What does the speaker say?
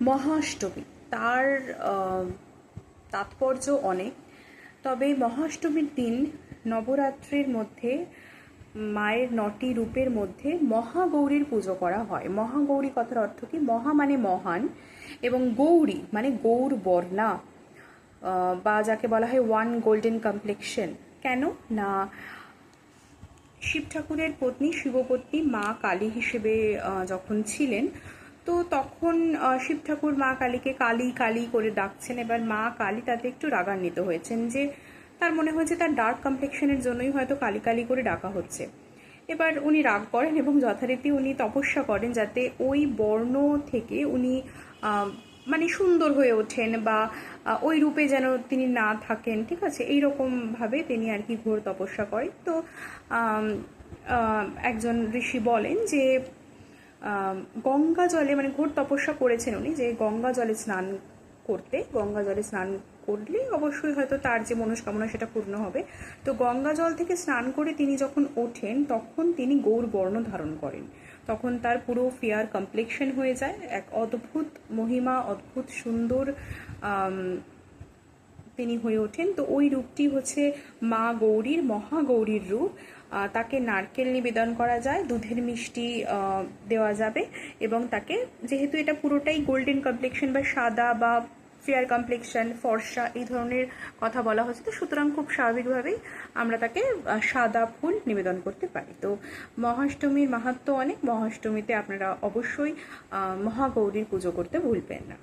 মহাষ্টমী তার তাৎপর্য অনেক। তবে মহাষ্টমীর দিন নবরাত্রির মধ্যে মায়ের 9টি রূপের মধ্যে মহাগৌরীর পুজো করা হয়। মহাগৌরী কথার অর্থ কি? মহা মানে মহান এবং গৌরী মানে গৌর বর্ণা, বা যাকে বলা হয় ওয়ান গোল্ডেন কমপ্লেক্সন। কেন না, শিব ঠাকুরের পত্নী শিবপত্নী মা কালী হিসেবে যখন ছিলেন, তো তখন শিব ঠাকুর মা কালীকে কালী কালী করে ডাকছেন। এবার মা কালী তাতে একটু রাগান্বিত হয়েছেন, যে তার মনে হয়েছে তার ডার্ক কমপ্লেক্সনের জন্যই হয়তো কালী কালী করে ডাকা হচ্ছে। এবার উনি রাগ করেন এবং যথারীতি উনি তপস্যা করেন যাতে ওই বর্ণ থেকে উনি মানে সুন্দর হয়ে ওঠেন, বা ওই রূপে যেন তিনি না থাকেন, ঠিক আছে, এইরকমভাবে তিনি আর কি ঘোর তপস্যা করেন। তো একজন ঋষি বলেন যে গঙ্গা জলে, মানে ঘোর তপস্যা করেছেন উনি, যে গঙ্গা জলে স্নান করলে অবশ্যই হয়তো তার যে মনস্কামনা সেটা পূর্ণ হবে। তো গঙ্গা জল থেকে স্নান করে তিনি যখন ওঠেন তখন তিনি গৌর বর্ণ ধারণ করেন। তখন তার পুরো ফেয়ার কমপ্লেক্সন হয়ে যায়, এক অদ্ভুত মহিমা, অদ্ভুত সুন্দর তিনি হয়ে ওঠেন। তো ওই রূপটি হচ্ছে মা গৌরীর, মহাগৌরীর রূপ। তাকে নারকেল নিবেদন করা যায়, দুধের মিষ্টি দেওয়া যাবে, এবং তাকে, যেহেতু এটা পুরোটাই গোল্ডেন কমপ্লেক্সন বা সাদা বা ফেয়ার কমপ্লেক্সন, ফর্সা এই ধরনের কথা বলা হচ্ছে, তো সুতরাং খুব স্বাভাবিকভাবেই আমরা তাকে সাদা ফুল নিবেদন করতে পারি। তো মহাষ্টমীর মাহাত্ম্য অনেক। মহাষ্টমীতে আপনারা অবশ্যই মহাগৌরীর পুজো করতে ভুলবেন না।